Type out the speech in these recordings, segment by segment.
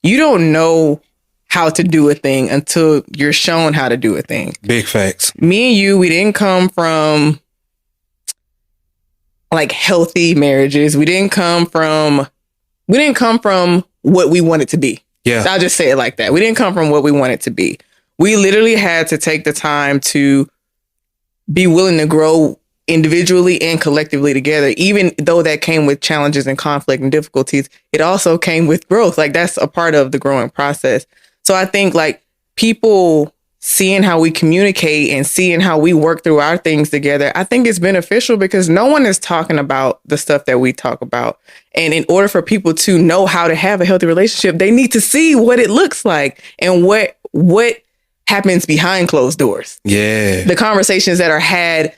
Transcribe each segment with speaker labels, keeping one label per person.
Speaker 1: you don't know how to do a thing until you're shown how to do a thing.
Speaker 2: Big facts.
Speaker 1: Me and you, we didn't come from like healthy marriages. We didn't come from what we wanted to be.
Speaker 2: Yeah.
Speaker 1: I'll just say it like that. We didn't come from what we wanted to be. We literally had to take the time to be willing to grow individually and collectively together. Even though that came with challenges and conflict and difficulties, it also came with growth. Like that's a part of the growing process. So I think like people seeing how we communicate and seeing how we work through our things together, I think it's beneficial because no one is talking about the stuff that we talk about. And in order for people to know how to have a healthy relationship, they need to see what it looks like and what happens behind closed doors.
Speaker 2: Yeah.
Speaker 1: The conversations that are had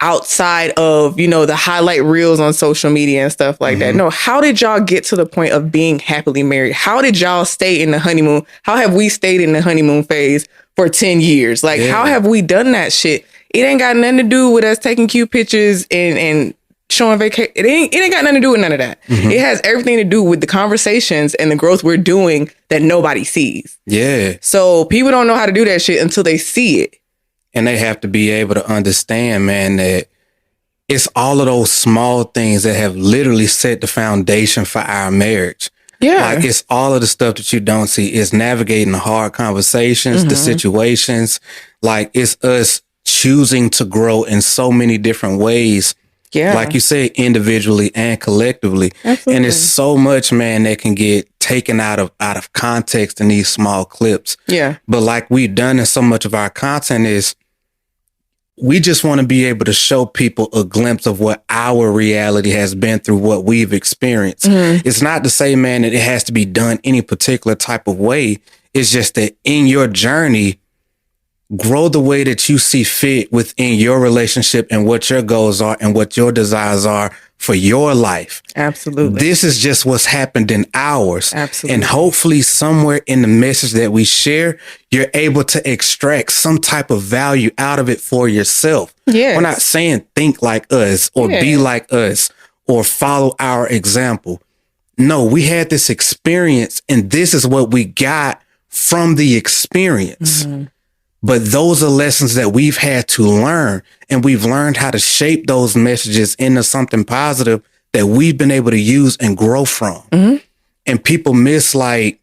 Speaker 1: outside of, the highlight reels on social media and stuff like that. No, how did y'all get to the point of being happily married? How did y'all stay in the honeymoon? How have we stayed in the honeymoon phase for 10 years? Like, how have we done that shit? It ain't got nothing to do with us taking cute pictures and showing vacation. It ain't got nothing to do with none of that. It has everything to do with the conversations and the growth we're doing that nobody sees.
Speaker 2: Yeah.
Speaker 1: So people don't know how to do that shit until they see it.
Speaker 2: And they have to be able to understand, man, that it's all of those small things that have literally set the foundation for our marriage.
Speaker 1: Yeah.
Speaker 2: Like it's all of the stuff that you don't see. It's navigating the hard conversations, the situations. Like it's us choosing to grow in so many different ways. Yeah. Like you said, individually and collectively.
Speaker 1: Absolutely.
Speaker 2: And it's so much, man, that can get taken out of context in these small clips.
Speaker 1: Yeah.
Speaker 2: But like we've done in so much of our content is we just want to be able to show people a glimpse of what our reality has been through what we've experienced. It's not to say, man, that it has to be done any particular type of way. It's just that in your journey, grow the way that you see fit within your relationship and what your goals are and what your desires are for your life.
Speaker 1: Absolutely.
Speaker 2: This is just what's happened in ours.
Speaker 1: Absolutely.
Speaker 2: And hopefully somewhere in the message that we share, you're able to extract some type of value out of it for yourself.
Speaker 1: Yes.
Speaker 2: We're not saying think like us or be like us or follow our example. No, we had this experience and this is what we got from the experience. But those are lessons that we've had to learn, and we've learned how to shape those messages into something positive that we've been able to use and grow from. And people miss like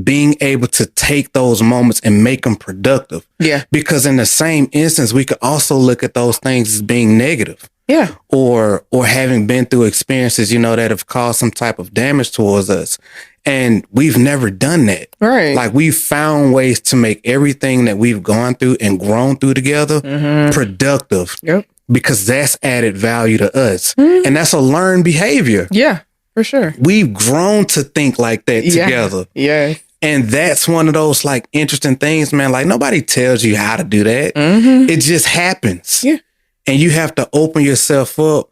Speaker 2: being able to take those moments and make them productive.
Speaker 1: Yeah.
Speaker 2: Because in the same instance, we could also look at those things as being negative.
Speaker 1: Yeah.
Speaker 2: Or having been through experiences, that have caused some type of damage towards us. And we've never done that.
Speaker 1: Right.
Speaker 2: Like we've found ways to make everything that we've gone through and grown through together productive.
Speaker 1: Yep.
Speaker 2: Because that's added value to us. And that's a learned behavior.
Speaker 1: Yeah, for sure.
Speaker 2: We've grown to think like that together.
Speaker 1: Yeah.
Speaker 2: And that's one of those like interesting things, man. Like nobody tells you how to do that. It just happens.
Speaker 1: Yeah.
Speaker 2: And you have to open yourself up,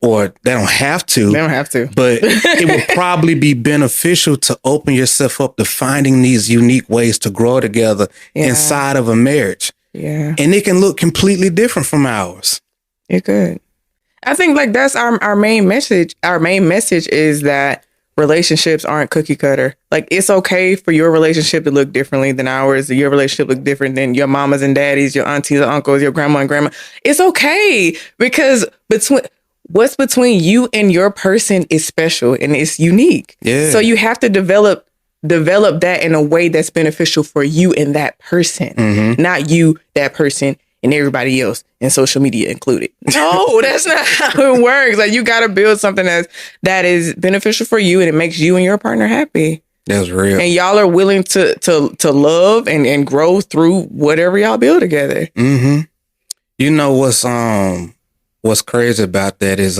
Speaker 2: or they don't have to.
Speaker 1: They don't have to.
Speaker 2: But it would probably be beneficial to open yourself up to finding these unique ways to grow together inside of a marriage.
Speaker 1: Yeah.
Speaker 2: And it can look completely different from ours.
Speaker 1: It could. I think like that's our main message. Our main message is that relationships aren't cookie cutter. Like it's okay for your relationship to look differently than ours. Your relationship look different than your mamas and daddies, your aunties and uncles, your grandma and grandma. It's okay because what's between you and your person is special and it's unique.
Speaker 2: Yeah.
Speaker 1: So you have to develop that in a way that's beneficial for you and that person, not you, that person, and everybody else, and social media included. No, that's not how it works. Like you got to build something that is beneficial for you and it makes you and your partner happy.
Speaker 2: That's real.
Speaker 1: And y'all are willing to love and grow through whatever y'all build together.
Speaker 2: You know what's crazy about that is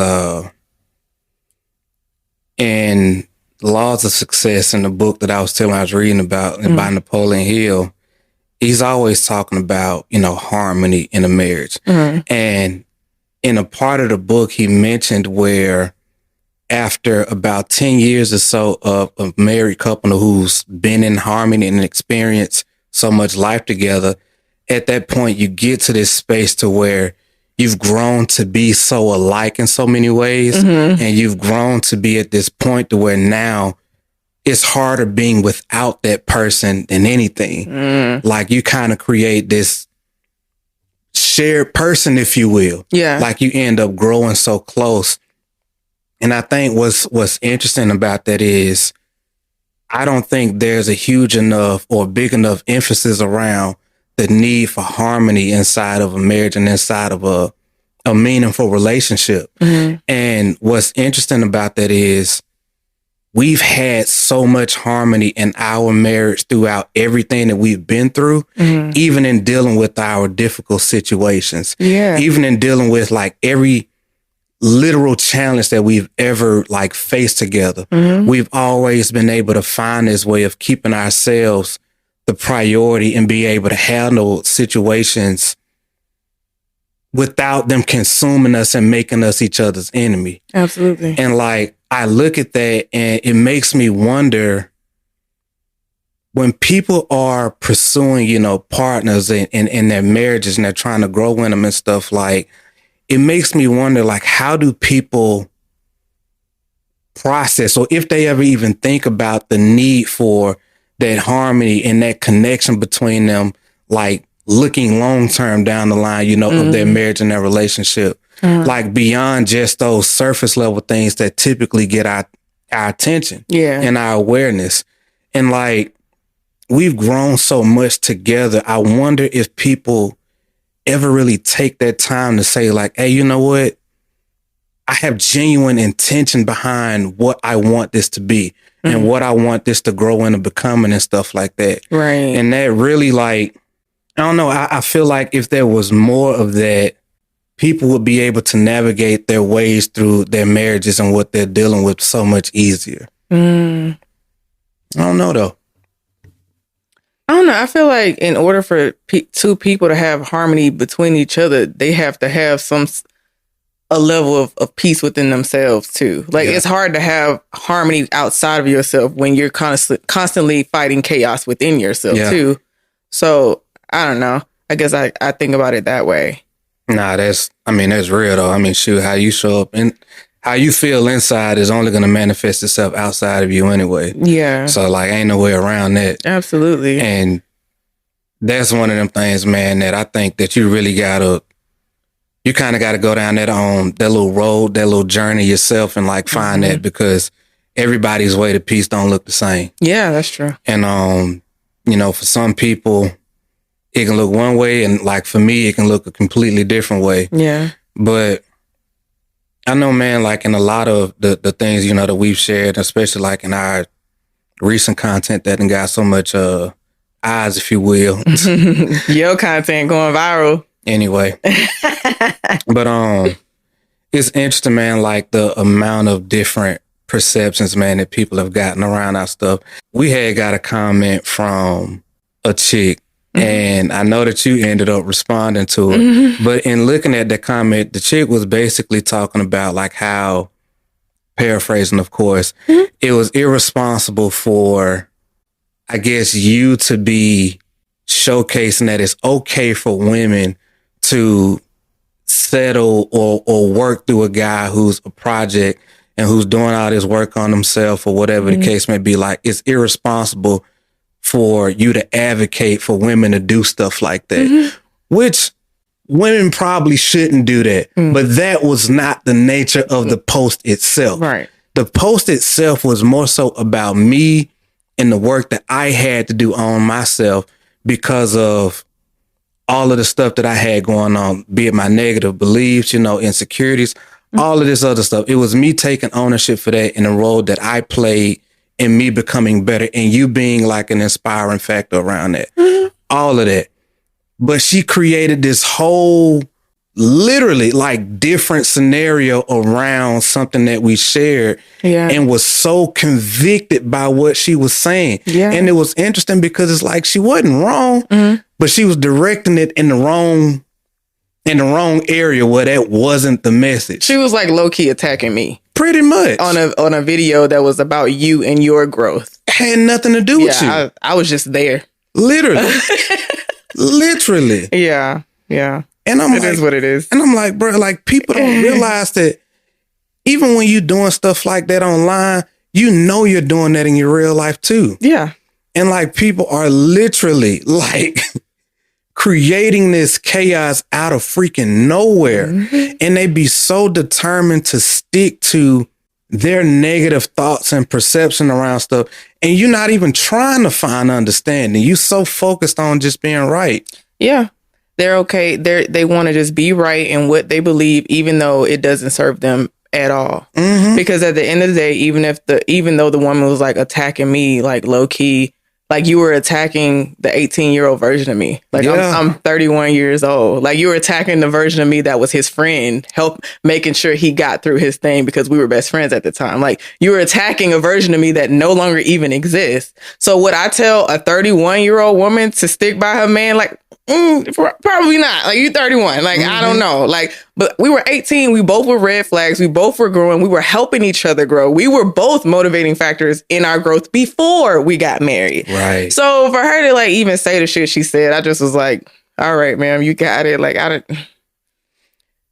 Speaker 2: in Laws of Success, in the book that I was reading about by Napoleon Hill, he's always talking about, harmony in a marriage. And in a part of the book, he mentioned where after about 10 years or so of a married couple who's been in harmony and experienced so much life together, at that point, you get to this space to where you've grown to be so alike in so many ways. And you've grown to be at this point to where now it's harder being without that person than anything. Like you kind of create this shared person, if you will.
Speaker 1: Yeah.
Speaker 2: Like you end up growing so close. And I think what's interesting about that is I don't think there's a huge enough or big enough emphasis around the need for harmony inside of a marriage and inside of a meaningful relationship. And what's interesting about that is we've had so much harmony in our marriage throughout everything that we've been through, even in dealing with our difficult situations, even in dealing with like every literal challenge that we've ever like faced together. We've always been able to find this way of keeping ourselves the priority and be able to handle situations without them consuming us and making us each other's enemy.
Speaker 1: Absolutely.
Speaker 2: And like, I look at that and it makes me wonder when people are pursuing, you know, partners in their marriages and they're trying to grow in them and stuff, like, it makes me wonder, like, how do people process, or if they ever even think about the need for that harmony and that connection between them, like looking long term down the line, you know, of their marriage and their relationship, like beyond just those surface level things that typically get our attention and our awareness. And like, we've grown so much together. I wonder if people ever really take that time to say like, hey, you know what? I have genuine intention behind what I want this to be and what I want this to grow into becoming and stuff like that.
Speaker 1: Right.
Speaker 2: And that really, like, I don't know. I feel like if there was more of that, people would be able to navigate their ways through their marriages and what they're dealing with so much easier. I don't know though.
Speaker 1: I don't know. I feel like in order for two people to have harmony between each other, they have to have a level of peace within themselves too. Like it's hard to have harmony outside of yourself when you're constantly fighting chaos within yourself too. So I don't know. I guess I think about it that way.
Speaker 2: Nah, that's real though. I mean, shoot, how you show up and how you feel inside is only going to manifest itself outside of you anyway. Yeah. So like, ain't no way around that.
Speaker 1: Absolutely.
Speaker 2: And that's one of them things, man, that I think that you really you kind of got to go down that little road, that little journey yourself and like find that, because everybody's way to peace don't look the same.
Speaker 1: Yeah, that's true.
Speaker 2: And, you know, for some people it can look one way, and like for me, it can look a completely different way. Yeah. But I know, man, like in a lot of the things, you know, that we've shared, especially like in our recent content that done got so much eyes, if you will.
Speaker 1: Your content going viral.
Speaker 2: Anyway. But it's interesting, man, like the amount of different perceptions, man, that people have gotten around our stuff. We had got a comment from a chick, and I know that you ended up responding to it. But in looking at the comment, the chick was basically talking about like how, paraphrasing, of course, it was irresponsible for, I guess, you to be showcasing that it's okay for women to settle or work through a guy who's a project and who's doing all this work on himself or whatever the case may be. Like, it's irresponsible for you to advocate for women to do stuff like that, which women probably shouldn't do that. But that was not the nature of the post itself. Right. The post itself was more so about me and the work that I had to do on myself because of all of the stuff that I had going on, be it my negative beliefs, you know, insecurities, all of this other stuff. It was me taking ownership for that and the role that I played in me becoming better and you being like an inspiring factor around that. All of that. But she created this whole literally like different scenario around something that we shared and was so convicted by what she was saying. And it was interesting because it's like she wasn't wrong, but she was directing it in the wrong area where that wasn't the message.
Speaker 1: She was like low key attacking me.
Speaker 2: Pretty much.
Speaker 1: On a video that was about you and your growth.
Speaker 2: Had nothing to do with you.
Speaker 1: I was just there.
Speaker 2: Literally. Literally.
Speaker 1: Yeah.
Speaker 2: And I'm
Speaker 1: it is what it is.
Speaker 2: And I'm like, bro, like people don't realize that even when you doing stuff like that online, you know you're doing that in your real life too.
Speaker 1: Yeah.
Speaker 2: And like people are literally like creating this chaos out of freaking nowhere. Mm-hmm. And they be so determined to stick to their negative thoughts and perception around stuff. And you're not even trying to find understanding. You so focused on just being right.
Speaker 1: Yeah. They're okay. They want to just be right in what they believe, even though it doesn't serve them at all. Mm-hmm. Because at the end of the day, even though the woman was like attacking me, like low key, like you were attacking the 18-year-old version of me. Like I'm 31 years old. Like you were attacking the version of me that was his friend, making sure he got through his thing because we were best friends at the time. Like you were attacking a version of me that no longer even exists. So would I tell a 31-year-old woman to stick by her man? Like, probably not. Like you 31. Like, I don't know. Like, but we were 18. We both were red flags. We both were growing. We were helping each other grow. We were both motivating factors in our growth before we got married.
Speaker 2: Right.
Speaker 1: So for her to like even say the shit she said, I just was like, all right, ma'am, you got it. Like I didn't.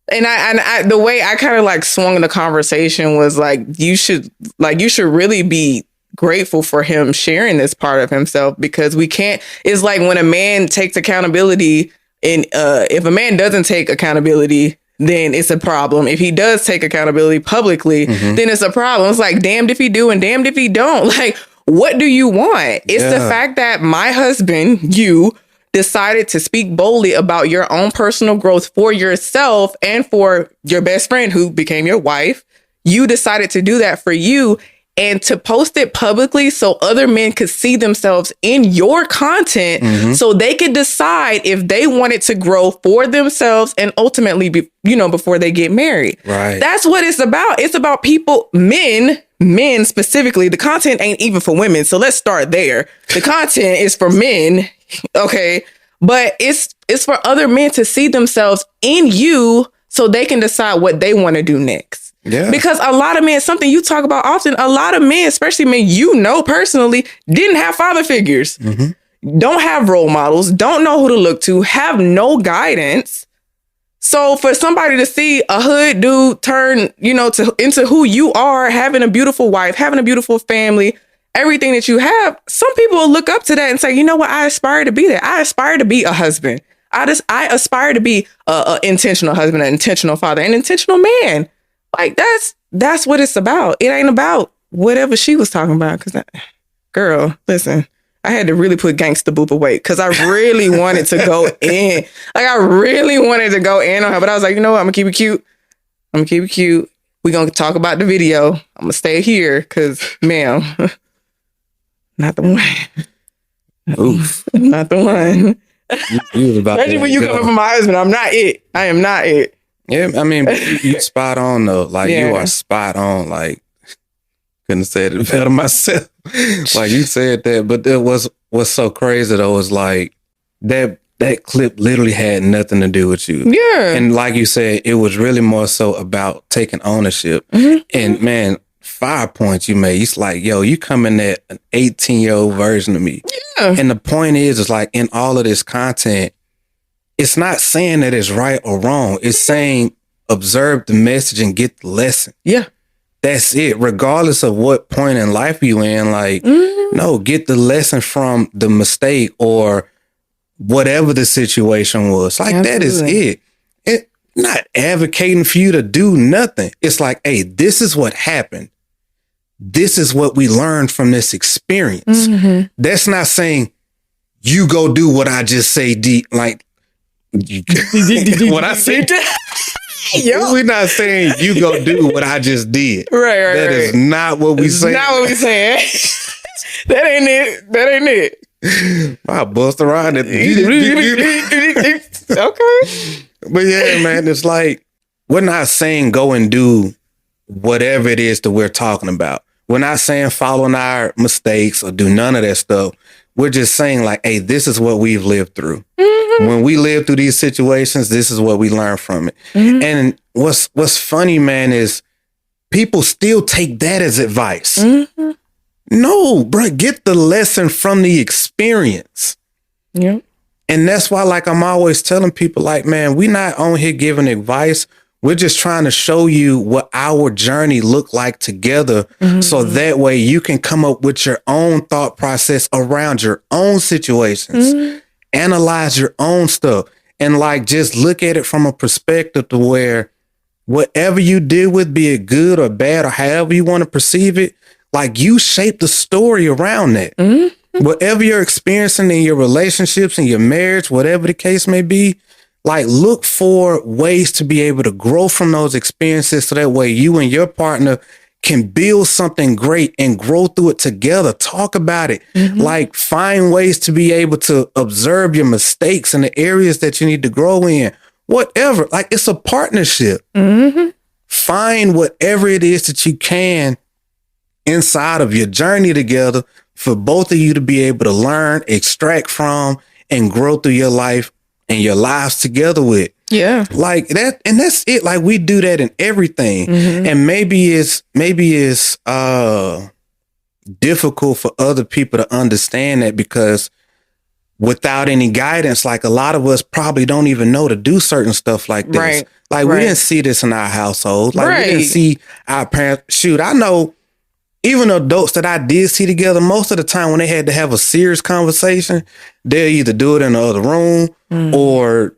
Speaker 1: And I the way I kind of like swung the conversation was like, you should really be grateful for him sharing this part of himself, because we can't. It's like when a man takes accountability, and if a man doesn't take accountability, then it's a problem. If he does take accountability publicly, then it's a problem. It's like damned if he do and damned if he don't. Like, what do you want? It's the fact that my husband, you, decided to speak boldly about your own personal growth for yourself and for your best friend who became your wife. You decided to do that for you and to post it publicly so other men could see themselves in your content, so they could decide if they wanted to grow for themselves and ultimately before they get married.
Speaker 2: Right.
Speaker 1: That's what it's about. It's about people, men specifically. The content ain't even for women. So let's start there. The content is for men. Okay. But it's for other men to see themselves in you so they can decide what they want to do next.
Speaker 2: Yeah.
Speaker 1: Because a lot of men, something you talk about often, a lot of men, especially men personally, didn't have father figures, don't have role models, don't know who to look to, have no guidance. So for somebody to see a hood dude turn, into who you are, having a beautiful wife, having a beautiful family, everything that you have, some people will look up to that and say, you know what, I aspire to be that. I aspire to be a husband. I aspire to be an intentional husband, an intentional father, an intentional man. Like that's what it's about. It ain't about whatever she was talking about. Because girl, listen, I had to really put gangsta boop away because I really wanted to go in. Like I really wanted to go in on her, but I was like, you know what? I'm gonna keep it cute. We're gonna talk about the video. I'm gonna stay here because, ma'am, not the one.
Speaker 2: Oof,
Speaker 1: not the one.
Speaker 2: You was about
Speaker 1: Especially when you coming from my husband. I'm not it. I am not it.
Speaker 2: Yeah, I mean, you spot on though. Like you are spot on. Like couldn't have said it better myself. Like you said that, but what's so crazy though is like that clip literally had nothing to do with you.
Speaker 1: Yeah,
Speaker 2: and like you said, it was really more so about taking ownership. And man, 5 points you made. It's like, yo, you coming at an 18-year-old version of me. Yeah, and the point is like in all of this content, it's not saying that it's right or wrong. It's saying observe the message and get the lesson.
Speaker 1: Yeah.
Speaker 2: That's it. Regardless of what point in life you in, like, no, get the lesson from the mistake or whatever the situation was. Like, that is it. It not advocating for you to do nothing. It's like, hey, this is what happened. This is what we learned from this experience. That's not saying you go do what I just say. Like, what I said. We're not saying you go do what I just did.
Speaker 1: Right.
Speaker 2: That is not what we saying.
Speaker 1: Not what we saying. That ain't it.
Speaker 2: I bust around it.
Speaker 1: Okay.
Speaker 2: But yeah, man, it's like we're not saying go and do whatever it is that we're talking about. We're not saying following our mistakes or do none of that stuff. We're just saying like, hey, this is what we've lived through. When we live through these situations, this is what we learn from it. And what's funny, man, is people still take that as advice. No, bro, get the lesson from the experience.
Speaker 1: Yeah.
Speaker 2: And that's why, like, I'm always telling people, like, man, we not on here giving advice. We're just trying to show you what our journey looked like together. So that way you can come up with your own thought process around your own situations, analyze your own stuff, and like just look at it from a perspective to where whatever you deal with, be it good or bad or however you want to perceive it, like you shape the story around that. Whatever you're experiencing in your relationships, in your marriage, whatever the case may be, like look for ways to be able to grow from those experiences so that way you and your partner can build something great and grow through it together. Talk about it. Like find ways to be able to observe your mistakes and the areas that you need to grow in. Whatever. Like it's a partnership. Find whatever it is that you can inside of your journey together for both of you to be able to learn, extract from, and grow through your life and your lives together with.
Speaker 1: Yeah.
Speaker 2: Like that. And that's it. Like we do that in everything. And maybe it's difficult for other people to understand that because without any guidance, like a lot of us probably don't even know to do certain stuff like this.
Speaker 1: Right.
Speaker 2: Like we didn't see this in our household. Like we didn't see our parents. Shoot, I know even adults that I did see together, most of the time when they had to have a serious conversation, they'll either do it in the other room or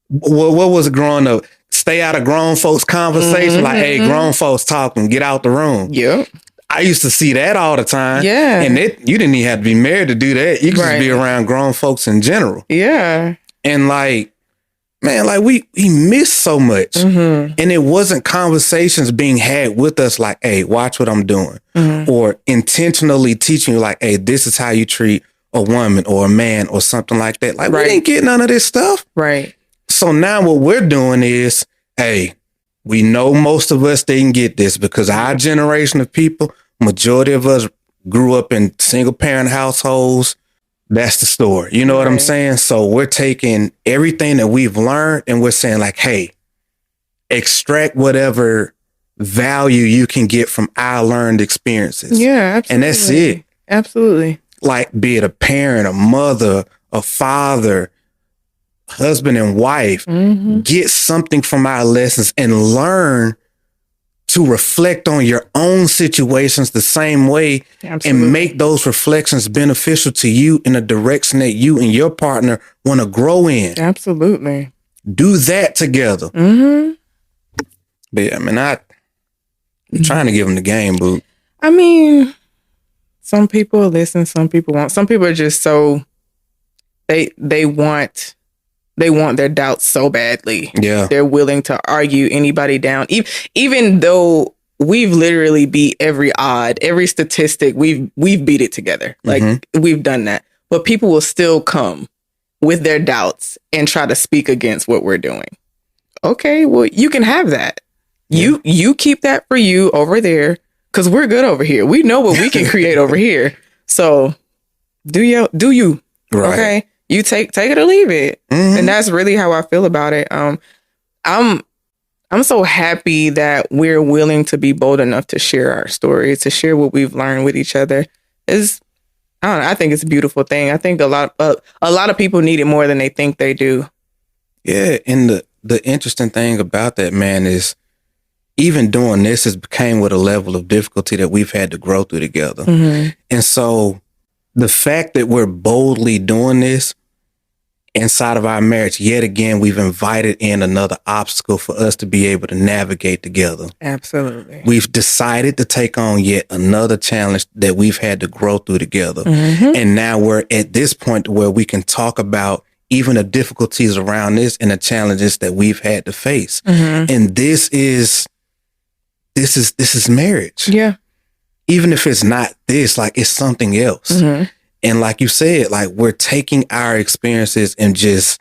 Speaker 2: what was it growing up? Stay out of grown folks' conversation. Like, hey, grown folks talking, get out the room.
Speaker 1: Yeah.
Speaker 2: I used to see that all the time.
Speaker 1: Yeah.
Speaker 2: And you didn't even have to be married to do that. You could just be around grown folks in general.
Speaker 1: Yeah.
Speaker 2: And like, man, like we missed so much. And it wasn't conversations being had with us like, hey, watch what I'm doing. Or intentionally teaching you like, hey, this is how you treat a woman or a man or something like that. Like we didn't get none of this stuff.
Speaker 1: Right.
Speaker 2: So now what we're doing is, hey, we know most of us didn't get this because our generation of people, majority of us grew up in single parent households. That's the story. You know what I'm saying? So we're taking everything that we've learned and we're saying like, hey, extract whatever value you can get from our learned experiences.
Speaker 1: Yeah, absolutely.
Speaker 2: And that's it.
Speaker 1: Absolutely.
Speaker 2: Like be it a parent, a mother, a father, husband and wife, get something from our lessons and learn to reflect on your own situations the same way and make those reflections beneficial to you in a direction that you and your partner want to grow in.
Speaker 1: Absolutely.
Speaker 2: Do that together. But yeah, I mean, I'm trying to give them the game, boo.
Speaker 1: I mean, some people listen, some people won't. Some people are just so, they want their doubts so badly. Yeah. They're willing to argue anybody down. Even though we've literally beat every odd, every statistic, we've beat it together. Like we've done that. But people will still come with their doubts and try to speak against what we're doing. Okay, well, you can have that. Yeah. You keep that for you over there because we're good over here. We know what we can create over here. So do you. Right. Okay. You take it or leave it. And that's really how I feel about it. I'm so happy that we're willing to be bold enough to share our stories, to share what we've learned with each other. I think it's a beautiful thing. I think a lot of people need it more than they think they do.
Speaker 2: Yeah, and the interesting thing about that, man, is even doing this has became with a level of difficulty that we've had to grow through together. And so the fact that we're boldly doing this inside of our marriage, yet again, we've invited in another obstacle for us to be able to navigate together.
Speaker 1: Absolutely.
Speaker 2: We've decided to take on yet another challenge that we've had to grow through together. And now we're at this point where we can talk about even the difficulties around this and the challenges that we've had to face. And this is marriage.
Speaker 1: Yeah.
Speaker 2: Even if it's not this, like it's something else. And like you said, like we're taking our experiences and just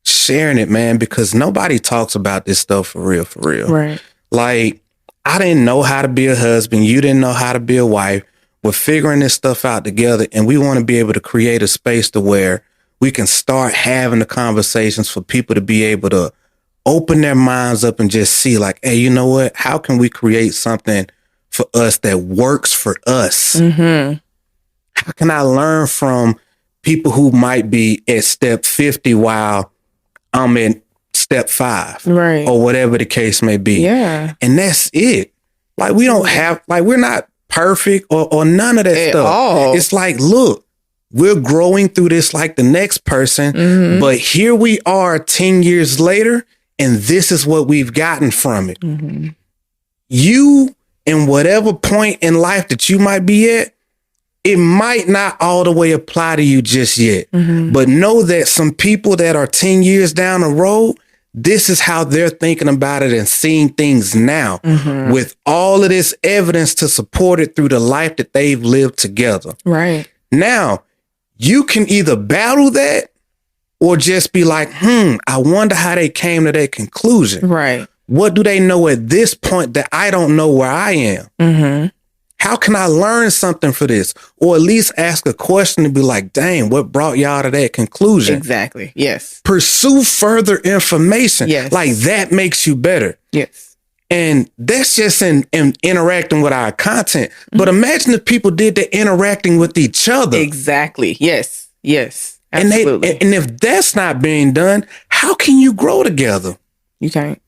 Speaker 2: sharing it, man, because nobody talks about this stuff for real.
Speaker 1: Right.
Speaker 2: Like I didn't know how to be a husband. You didn't know how to be a wife. We're figuring this stuff out together. And we want to be able to create a space to where we can start having the conversations for people to be able to open their minds up and just see like, hey, you know what? How can we create something for us that works for us? How can I learn from people who might be at step 50 while I'm in step step 5.
Speaker 1: Right.
Speaker 2: Or whatever the case may be.
Speaker 1: Yeah.
Speaker 2: And that's it. Like, we don't have, like, we're not perfect or none of that
Speaker 1: At
Speaker 2: stuff.
Speaker 1: all.
Speaker 2: It's like, look, we're growing through this like the next person, but here we are 10 years later, and this is what we've gotten from it. You, in whatever point in life that you might be at, it might not all the way apply to you just yet, but know that some people that are 10 years down the road, this is how they're thinking about it and seeing things now with all of this evidence to support it through the life that they've lived together.
Speaker 1: Right.
Speaker 2: Now, you can either battle that or just be like, I wonder how they came to that conclusion.
Speaker 1: Right.
Speaker 2: What do they know at this point that I don't know where I am? How can I learn something for this? Or at least ask a question and be like, dang, what brought y'all to that conclusion?
Speaker 1: Exactly. Yes.
Speaker 2: Pursue further information.
Speaker 1: Yes.
Speaker 2: Like, that makes you better.
Speaker 1: Yes.
Speaker 2: And that's just in interacting with our content. But imagine if people did that interacting with each other.
Speaker 1: Exactly. Yes. Yes. Absolutely.
Speaker 2: And if that's not being done, how can you grow together?
Speaker 1: You can't.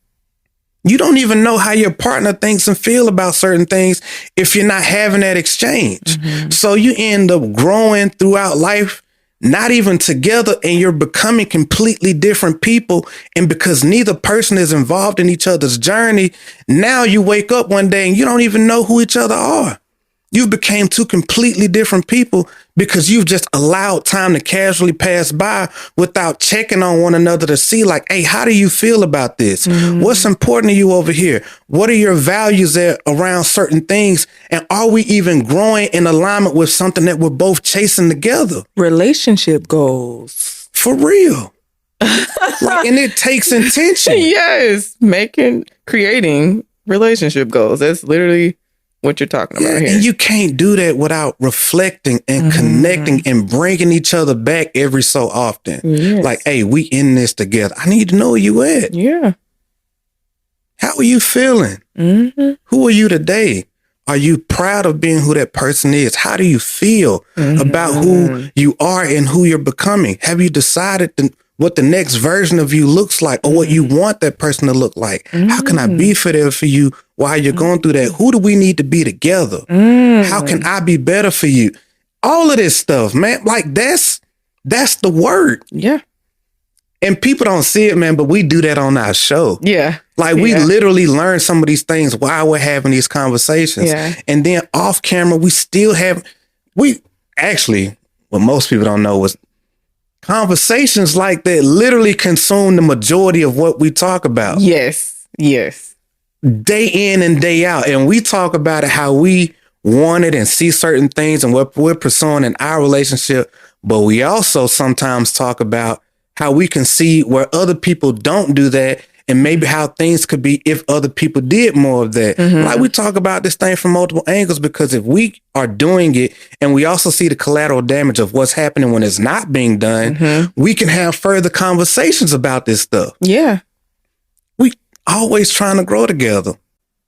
Speaker 2: You don't even know how your partner thinks and feel about certain things if you're not having that exchange. So you end up growing throughout life, not even together, and you're becoming completely different people. And because neither person is involved in each other's journey, now you wake up one day and you don't even know who each other are. You became two completely different people because you've just allowed time to casually pass by without checking on one another to see, like, hey, how do you feel about this? What's important to you over here? What are your values around certain things? And are we even growing in alignment with something that we're both chasing together?
Speaker 1: Relationship goals.
Speaker 2: For real. Like, and it takes intention.
Speaker 1: Yes. Creating relationship goals. That's literally what you're talking about here.
Speaker 2: And you can't do that without reflecting and connecting and bringing each other back every so often.
Speaker 1: Yes.
Speaker 2: Like, hey, we in this together. I need to know where you at.
Speaker 1: Yeah.
Speaker 2: How are you feeling? Who are you today? Are you proud of being who that person is? How do you feel about who you are and who you're becoming? Have you decided what the next version of you looks like or what you want that person to look like? How can I be there for you while you're going through that? Who do we need to be together? How can I be better for you? All of this stuff, man. Like, that's the word.
Speaker 1: Yeah.
Speaker 2: And people don't see it, man, but we do that on our show.
Speaker 1: Yeah.
Speaker 2: Like, we literally learn some of these things while we're having these conversations.
Speaker 1: Yeah.
Speaker 2: And then off camera, we actually, what most people don't know was conversations like that literally consume the majority of what we talk about.
Speaker 1: Yes. Yes.
Speaker 2: Day in and day out. And we talk about it how we want it and see certain things and what we're pursuing in our relationship. But we also sometimes talk about how we can see where other people don't do that and maybe how things could be if other people did more of that. Like, we talk about this thing from multiple angles, because if we are doing it and we also see the collateral damage of what's happening when it's not being done, we can have further conversations about this stuff.
Speaker 1: Yeah.
Speaker 2: We always trying to grow together.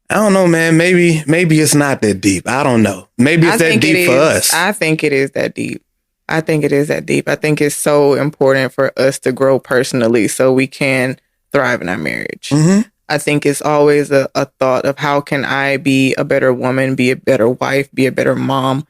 Speaker 2: I don't know, man. Maybe it's not that deep. I don't know. Maybe it's that deep for us.
Speaker 1: I think it is that deep. I think it is that deep. I think it's so important for us to grow personally so we can thrive in our marriage. I think it's always a thought of how can I be a better woman, be a better wife, be a better mom.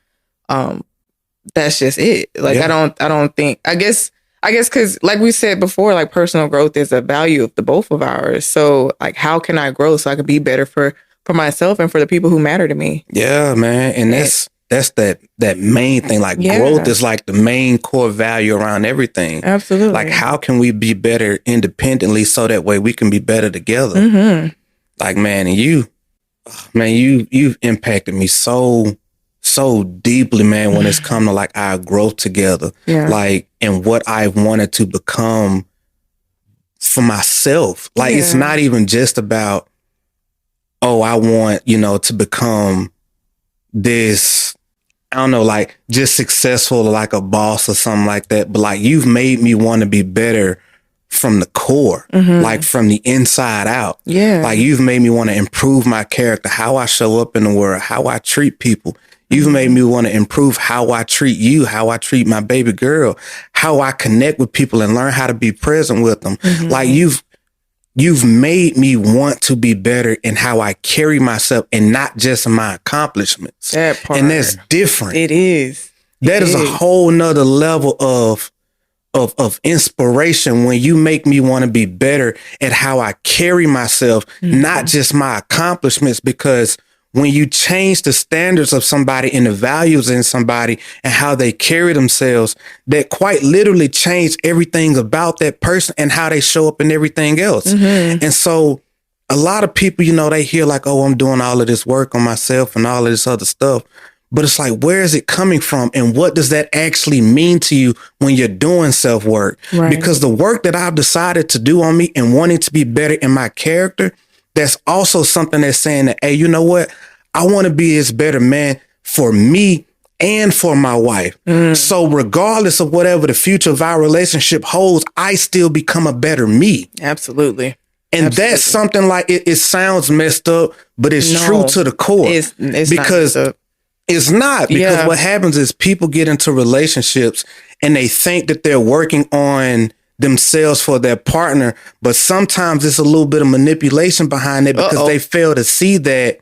Speaker 1: That's just it. Like, I don't think, I guess because like we said before, like, personal growth is a value of the both of ours. So, like, how can I grow so I can be better for myself and for the people who matter to me? Yeah,
Speaker 2: man. And that's that main thing. Like, growth is like the main core value around everything.
Speaker 1: Absolutely.
Speaker 2: Like, how can we be better independently so that way we can be better together? Like, man, and you've impacted me so deeply, man, when it's come to like our growth together. Like, and what I wanted to become for myself. Like, it's not even just about, oh, I want, to become this, I don't know, like, just successful, like a boss or something like that. But like, you've made me want to be better from the core, like from the inside out. Like, you've made me want to improve my character, how I show up in the world, how I treat people. You've made me want to improve how I treat you, how I treat my baby girl, how I connect with people and learn how to be present with them. Like, you've made me want to be better in how I carry myself and not just my accomplishments.
Speaker 1: That part.
Speaker 2: And that's different.
Speaker 1: It is.
Speaker 2: That is a whole nother level of inspiration when you make me want to be better at how I carry myself, not just my accomplishments, because when you change the standards of somebody and the values in somebody and how they carry themselves, that quite literally change everything about that person and how they show up in everything else. And so a lot of people, you know, they hear like, oh, I'm doing all of this work on myself and all of this other stuff. But it's like, where is it coming from? And what does that actually mean to you when you're doing self-work? Right. Because the work that I've decided to do on me and wanting to be better in my character, that's also something that's saying that, hey, you know what? I want to be this better man for me and for my wife. So regardless of whatever the future of our relationship holds, I still become a better me.
Speaker 1: Absolutely.
Speaker 2: And that's something like, it sounds messed up, but it's true to the core.
Speaker 1: It's
Speaker 2: because it's not, because what happens is people get into relationships and they think that they're working on themselves for their partner, but sometimes it's a little bit of manipulation behind it because they fail to see that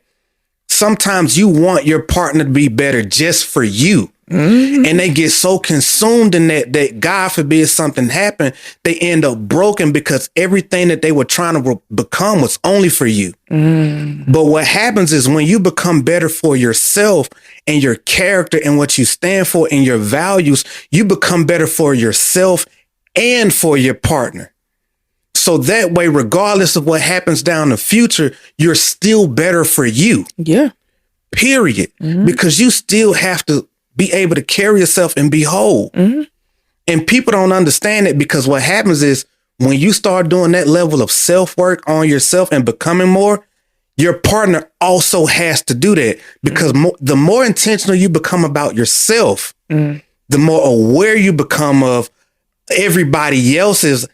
Speaker 2: sometimes you want your partner to be better just for you. And they get so consumed in that God forbid something happen, they end up broken because everything that they were trying to become was only for you. But what happens is when you become better for yourself and your character and what you stand for and your values, you become better for yourself and for your partner. So that way, regardless of what happens down the future, you're still better for you. Yeah. Period. Because you still have to be able to carry yourself and be whole. And people don't understand it, because what happens is when you start doing that level of self-work on yourself and becoming more, your partner also has to do that, because the more intentional you become about yourself, the more aware you become of everybody else's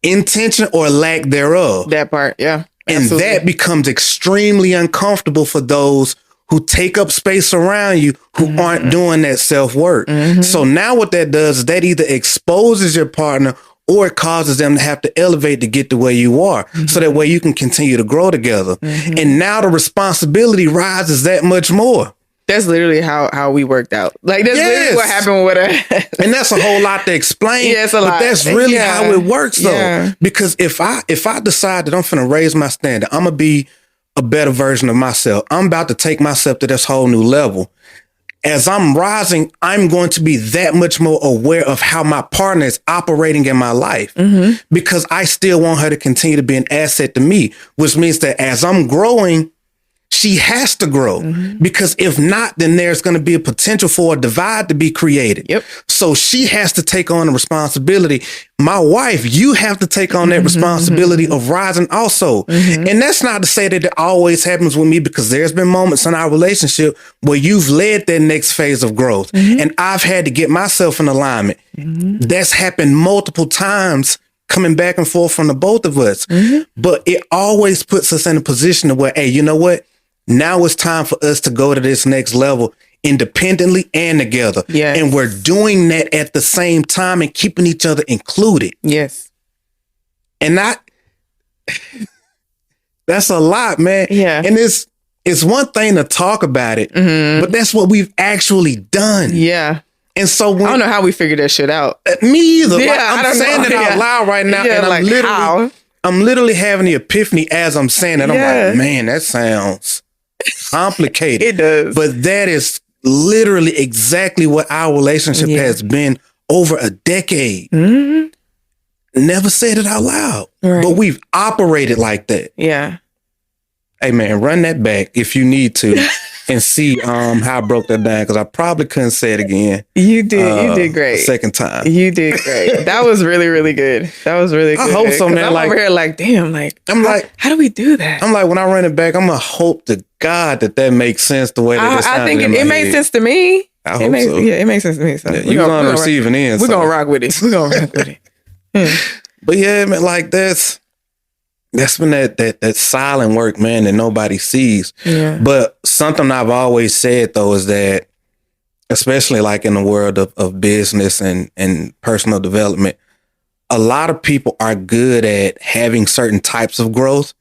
Speaker 2: intention or lack thereof.
Speaker 1: That part, yeah.
Speaker 2: And absolutely. That becomes extremely uncomfortable for those who take up space around you who aren't doing that self-work. So now what that does is that either exposes your partner or it causes them to have to elevate to get to where you are. So that way you can continue to grow together. And now the responsibility rises that much more.
Speaker 1: That's literally how we worked out. Like, that's literally what happened with us.
Speaker 2: And that's a whole lot to explain.
Speaker 1: Yeah, it's a lot.
Speaker 2: But that's really how it works, though. Because if I decide that I'm finna raise my standard, I'm gonna be a better version of myself. I'm about to take myself to this whole new level. As I'm rising, I'm going to be that much more aware of how my partner is operating in my life, because I still want her to continue to be an asset to me, which means that as I'm growing, she has to grow, because if not, then there's going to be a potential for a divide to be created. So she has to take on the responsibility. My wife, you have to take on that responsibility of rising also. And that's not to say that it always happens with me, because there's been moments in our relationship where you've led that next phase of growth and I've had to get myself in alignment. That's happened multiple times, coming back and forth from the both of us. But it always puts us in a position where, hey, you know what? Now it's time for us to go to this next level independently and together. And we're doing that at the same time and keeping each other included. And that's a lot, man. And it's one thing to talk about it, but that's what we've actually done. And so
Speaker 1: I don't know how we figured that shit out.
Speaker 2: Me either. Like, I'm saying it out loud right now, and I'm literally having the epiphany as I'm saying it. I'm like, man, that sounds complicated.
Speaker 1: It does.
Speaker 2: But that is literally exactly what our relationship has been over a decade. Never said it out loud, but we've operated like that. Hey man, run that back if you need to and see how I broke that down, because I probably couldn't say it again.
Speaker 1: You did great.
Speaker 2: Second time.
Speaker 1: You did great. That was really, really good. That was really good.
Speaker 2: I hope so, man.
Speaker 1: I'm over here like, damn, like, how do we do that?
Speaker 2: I'm like, when I run it back, I'm gonna hope to God that makes sense the way that
Speaker 1: I think it makes sense to me.
Speaker 2: I hope so.
Speaker 1: Yeah, it makes sense to me. So
Speaker 2: you're on the receiving end.
Speaker 1: We're gonna rock with it.
Speaker 2: But yeah, man, like that's been that silent work, man, that nobody sees. But something I've always said, though, is that, especially like in the world of business and personal development, a lot of people are good at having certain types of growth,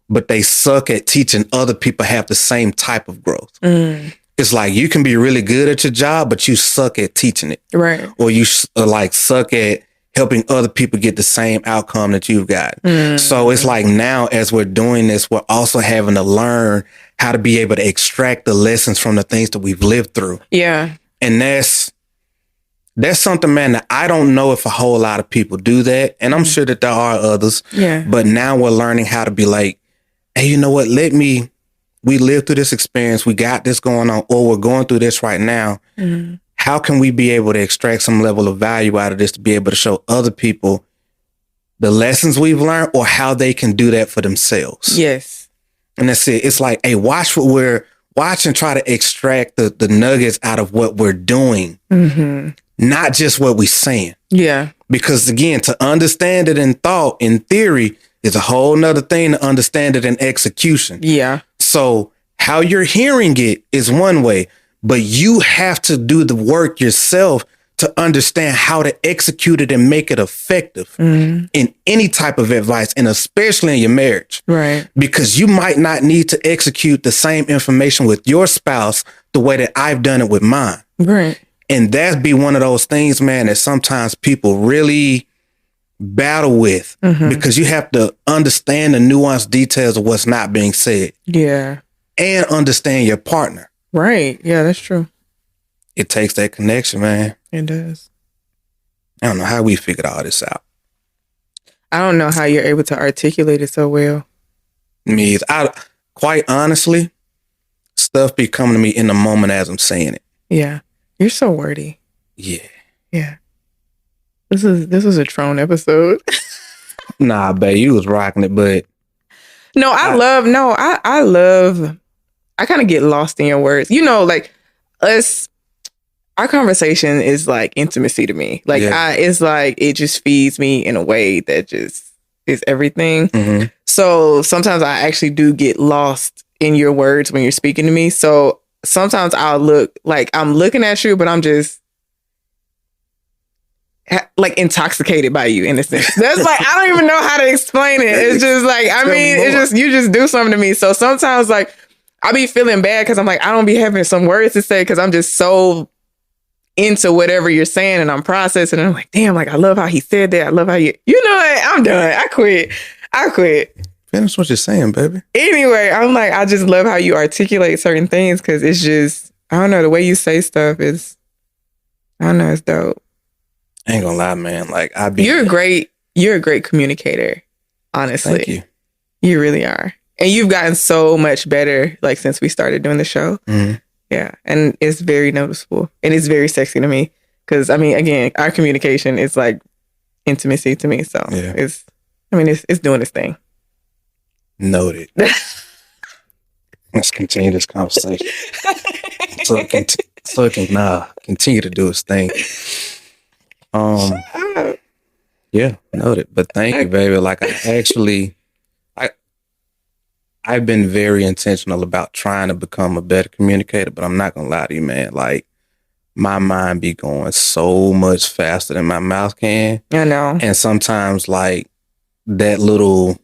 Speaker 2: but they suck at teaching other people have the same type of growth. It's like you can be really good at your job, but you suck at teaching it.
Speaker 1: Right.
Speaker 2: Or you like suck at helping other people get the same outcome that you've got. So it's like now as we're doing this, we're also having to learn how to be able to extract the lessons from the things that we've lived through.
Speaker 1: Yeah.
Speaker 2: And that's something, man, that I don't know if a whole lot of people do that. And I'm sure that there are others.
Speaker 1: Yeah.
Speaker 2: But now we're learning how to be like, hey, you know what? We lived through this experience. We got this going on, or we're going through this right now. How can we be able to extract some level of value out of this to be able to show other people the lessons we've learned or how they can do that for themselves?
Speaker 1: Yes.
Speaker 2: And that's it. It's like, hey, watch and try to extract the nuggets out of what we're doing, not just what we're saying.
Speaker 1: Yeah.
Speaker 2: Because again, to understand it in thought, in theory, is a whole nother thing to understand it in execution.
Speaker 1: Yeah.
Speaker 2: So how you're hearing it is one way, but you have to do the work yourself to understand how to execute it and make it effective in any type of advice, and especially in your marriage.
Speaker 1: Right.
Speaker 2: Because you might not need to execute the same information with your spouse the way that I've done it with mine.
Speaker 1: Right.
Speaker 2: And that be one of those things, man, that sometimes people really battle with because you have to understand the nuanced details of what's not being said.
Speaker 1: Yeah.
Speaker 2: And understand your partner.
Speaker 1: Right. Yeah, that's true.
Speaker 2: It takes that connection, man.
Speaker 1: It does.
Speaker 2: I don't know how we figured all this out.
Speaker 1: I don't know how you're able to articulate it so well.
Speaker 2: Quite honestly, stuff be coming to me in the moment as I'm saying it.
Speaker 1: Yeah. You're so wordy.
Speaker 2: Yeah.
Speaker 1: Yeah. This was a Trone episode.
Speaker 2: Nah, babe, you was rocking it, but
Speaker 1: No, I love I kind of get lost in your words. You know, like our conversation is like intimacy to me. Like it's like it just feeds me in a way that just is everything. So sometimes I actually do get lost in your words when you're speaking to me. So sometimes I'll look like I'm looking at you, but I'm just like intoxicated by you in a sense. That's like, I don't even know how to explain it. It's just like, I mean, it's just, you just do something to me. So sometimes like I be feeling bad because I'm like, I don't be having some words to say because I'm just so into whatever you're saying and I'm processing. And I'm like, damn, like I love how he said that. I love how you know what? I'm done. I quit.
Speaker 2: Finish what you're saying, baby.
Speaker 1: Anyway, I'm like, I just love how you articulate certain things because it's just, I don't know, the way you say stuff is, I don't know, it's dope.
Speaker 2: I ain't gonna lie, man. Like
Speaker 1: you're a great communicator, honestly.
Speaker 2: Thank you.
Speaker 1: You really are. And you've gotten so much better, like, since we started doing the show. Yeah. And it's very noticeable. And it's very sexy to me. Because, I mean, again, our communication is like intimacy to me. So it's doing its thing.
Speaker 2: Noted. Let's continue this conversation. so it can continue to do its thing. Yeah, noted. But thank you, baby. Like I've been very intentional about trying to become a better communicator, but I'm not gonna lie to you, man. Like my mind be going so much faster than my mouth can.
Speaker 1: I know.
Speaker 2: And sometimes like that little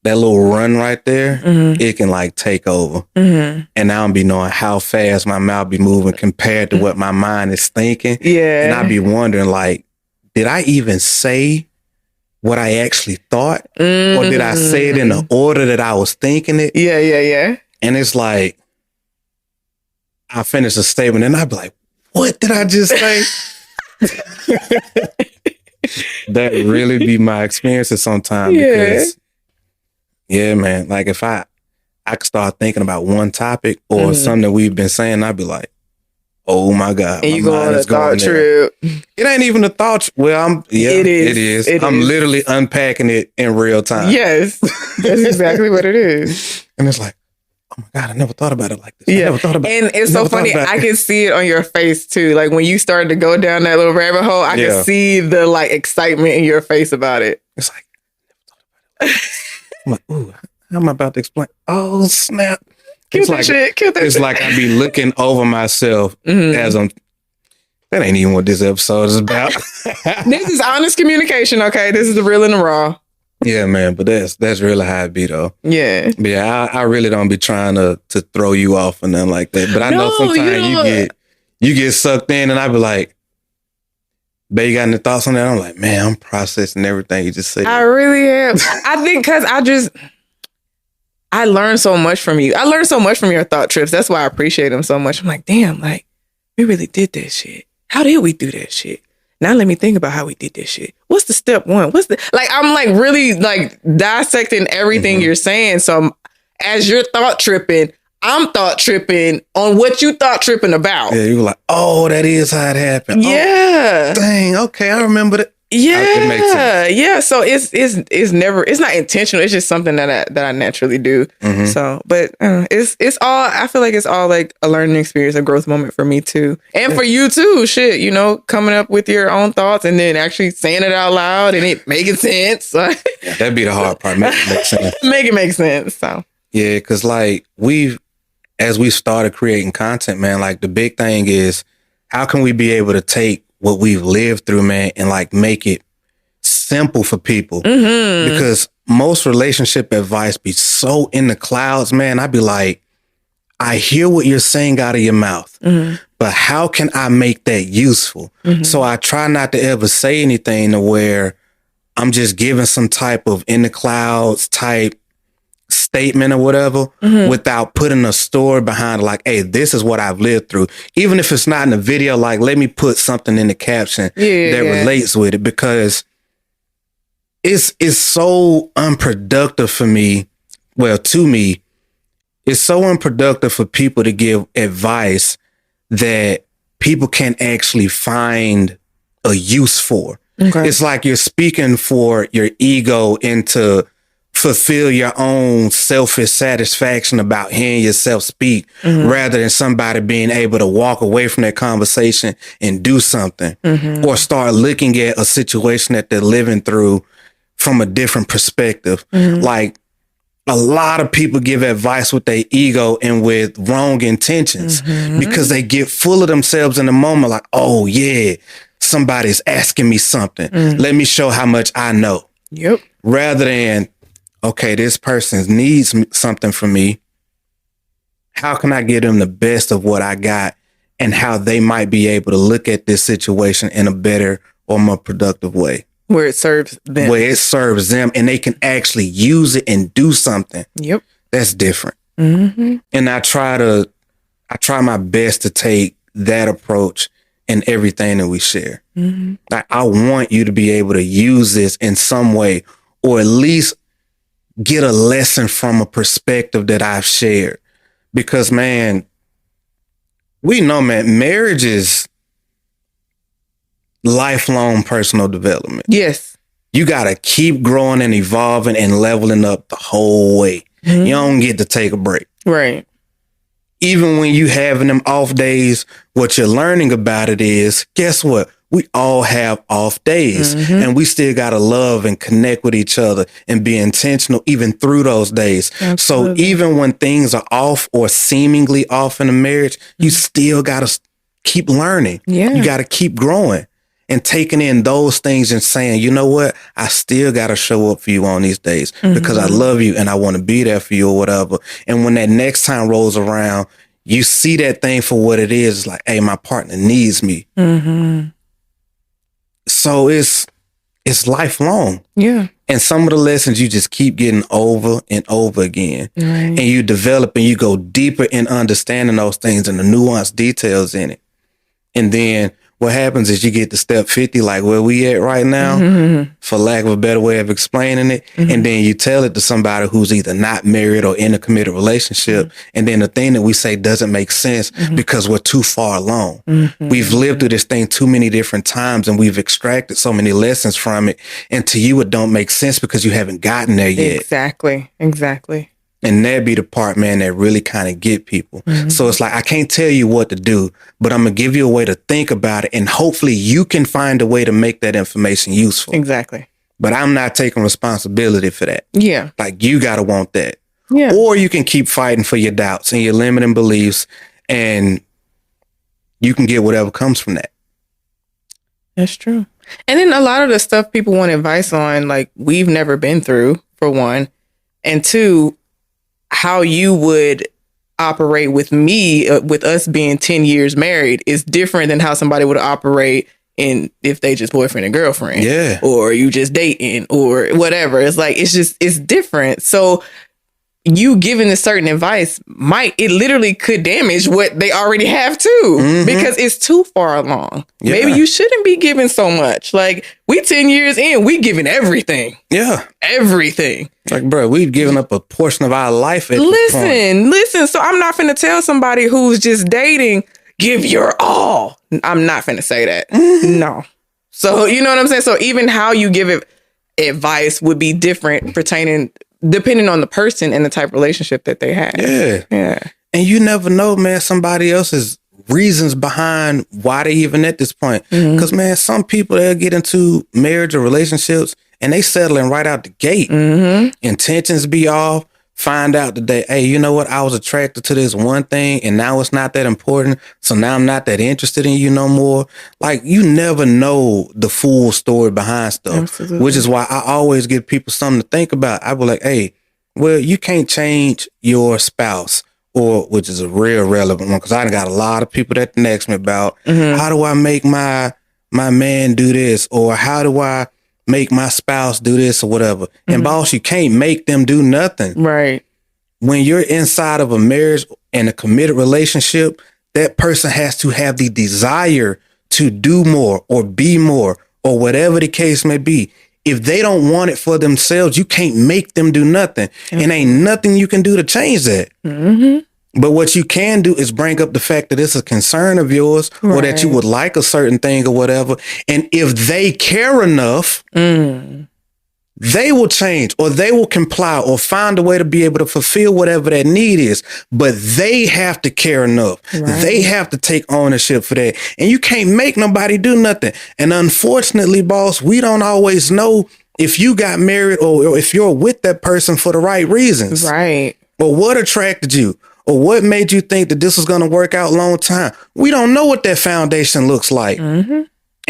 Speaker 2: run right there, it can like take over. And I don't be knowing how fast my mouth be moving compared to what my mind is thinking.
Speaker 1: Yeah.
Speaker 2: And I be wondering like, did I even say what I actually thought? Or did I say it in the order that I was thinking it?
Speaker 1: Yeah.
Speaker 2: And it's like, I finish a statement and I'd be like, what did I just say? That really be my experiences sometimes because, yeah, man, like if I could start thinking about one topic or something that we've been saying, I'd be like, oh my God.
Speaker 1: And you go on a thought trip.
Speaker 2: It ain't even a thought. Well, it is. I'm literally unpacking it in real time.
Speaker 1: Yes. That's exactly what it is.
Speaker 2: And it's like, oh my God, I never thought about it like this.
Speaker 1: Yeah.
Speaker 2: I never thought about it.
Speaker 1: And it's so funny. I can see it on your face too. Like when you started to go down that little rabbit hole, I can see the like excitement in your face about it.
Speaker 2: It's like, I never thought about it. I'm like, ooh, how am I about to explain? Oh, snap.
Speaker 1: Kill that shit.
Speaker 2: It's like I be looking over myself as I'm. That ain't even what this episode is about.
Speaker 1: This is honest communication, okay? This is the real and the raw.
Speaker 2: Yeah, man, but that's really how it be though.
Speaker 1: Yeah.
Speaker 2: But yeah, I really don't be trying to throw you off or nothing like that. But I know sometimes you get sucked in, and I be like, babe, you got any thoughts on that? I'm like, man, I'm processing everything you just said.
Speaker 1: I really am. I think because I learned so much from you. I learned so much from your thought trips. That's why I appreciate them so much. I'm like, damn, like, we really did that shit. How did we do that shit? Now let me think about how we did this shit. What's the step one? I'm like really like dissecting everything you're saying. So as you're thought tripping, I'm thought tripping on what you thought tripping about.
Speaker 2: Yeah, you were like, oh, that is how it happened.
Speaker 1: Yeah.
Speaker 2: Oh, dang, okay, I remember that.
Speaker 1: Yeah. It makes sense. Yeah. So it's not intentional. It's just something that I naturally do. Mm-hmm. So, but it's all, I feel like it's all like a learning experience, a growth moment for me too. And for you too. Shit, you know, coming up with your own thoughts and then actually saying it out loud and it making sense.
Speaker 2: Yeah, that'd be the hard part. Make it make sense.
Speaker 1: Make it make sense. So
Speaker 2: yeah, because like as we started creating content, man, like the big thing is how can we be able to take what we've lived through, man, and like make it simple for people. Mm-hmm. Because most relationship advice be so in the clouds, man. I'd be like, I hear what you're saying out of your mouth, but how can I make that useful? Mm-hmm. So I try not to ever say anything to where I'm just giving some type of in the clouds type statement or whatever without putting a story behind it, like, hey, this is what I've lived through. Even if it's not in the video, like, let me put something in the caption that relates with it, because it's so unproductive for me. Well, to me, it's so unproductive for people to give advice that people can actually find a use for. Okay. It's like you're speaking for your ego into fulfill your own selfish satisfaction about hearing yourself speak rather than somebody being able to walk away from that conversation and do something or start looking at a situation that they're living through from a different perspective. Like a lot of people give advice with their ego and with wrong intentions because they get full of themselves in the moment. Like, oh yeah, somebody's asking me something. Let me show how much I know. Yep. Rather than, okay, this person needs something from me. How can I give them the best of what I got and how they might be able to look at this situation in a better or more productive way?
Speaker 1: Where it serves them.
Speaker 2: Where it serves them and they can actually use it and do something. Yep. That's different. Mm-hmm. And I try my best to take that approach in everything that we share. Mm-hmm. Like, I want you to be able to use this in some way, or at least get a lesson from a perspective that I've shared. Because, man, we know, man, marriage is lifelong personal development. Yes. You got to keep growing and evolving and leveling up the whole way. You don't get to take a break. Right. Even when you having them off days, what you're learning about it is, guess what? We all have off days and we still got to love and connect with each other and be intentional even through those days. Absolutely. So even when things are off or seemingly off in a marriage, you still got to keep learning. Yeah. You got to keep growing and taking in those things and saying, you know what? I still got to show up for you on these days because I love you and I want to be there for you or whatever. And when that next time rolls around, you see that thing for what it is. It's like, hey, my partner needs me. So it's lifelong. Yeah. And some of the lessons you just keep getting over and over again. Right. And you develop and you go deeper in understanding those things and the nuanced details in it. And then what happens is you get to step 50, like where we at right now, for lack of a better way of explaining it. And then you tell it to somebody who's either not married or in a committed relationship. And then the thing that we say doesn't make sense because we're too far along. We've lived through this thing too many different times and we've extracted so many lessons from it. And to you, it don't make sense because you haven't gotten there yet.
Speaker 1: Exactly.
Speaker 2: And that be the part, man, that really kind of get people. So it's like, I can't tell you what to do, but I'm going to give you a way to think about it. And hopefully you can find a way to make that information useful.
Speaker 1: Exactly.
Speaker 2: But I'm not taking responsibility for that. Yeah. Like, you got to want that. Yeah. Or you can keep fighting for your doubts and your limiting beliefs and you can get whatever comes from that.
Speaker 1: That's true. And then a lot of the stuff people want advice on, like we've never been through, for one. And two, how you would operate with me, with us being 10 years married, is different than how somebody would operate in if they just boyfriend and girlfriend.
Speaker 2: Yeah.
Speaker 1: Or you just dating or whatever. It's like, it's different. So you giving a certain advice it literally could damage what they already have too, because it's too far along. Yeah. Maybe you shouldn't be giving so much. Like, we 10 years in, we giving everything.
Speaker 2: Yeah.
Speaker 1: Everything.
Speaker 2: Like, bro, we've given up a portion of our life at this point.
Speaker 1: Listen. So I'm not finna tell somebody who's just dating, give your all. I'm not finna say that. No. So, you know what I'm saying? So even how you give it advice would be different depending on the person and the type of relationship that they have.
Speaker 2: Yeah.
Speaker 1: Yeah.
Speaker 2: And you never know, man, somebody else's reasons behind why they even at this point. Because, man, some people, they'll get into marriage or relationships and they settling right out the gate. Intentions be off. Find out today, hey, you know what? I was attracted to this one thing and now it's not that important. So now I'm not that interested in you no more. Like, you never know the full story behind stuff. Absolutely. Which is why I always give people something to think about. I be like, hey, well, you can't change your spouse, or which is a real relevant one, because I got a lot of people that ask me about how do I make my man do this, or how do I make my spouse do this or whatever. And boss, you can't make them do nothing.
Speaker 1: Right.
Speaker 2: When you're inside of a marriage and a committed relationship, that person has to have the desire to do more or be more or whatever the case may be. If they don't want it for themselves, you can't make them do nothing. And ain't nothing you can do to change that. But what you can do is bring up the fact that it's a concern of yours, or that you would like a certain thing or whatever. And if they care enough, they will change, or they will comply, or find a way to be able to fulfill whatever that need is. But they have to care enough. They have to take ownership for that. And you can't make nobody do nothing. And unfortunately, boss, we don't always know if you got married or if you're with that person for the right reasons. Right. But what attracted you? Or what made you think that this was going to work out a long time? We don't know what that foundation looks like. And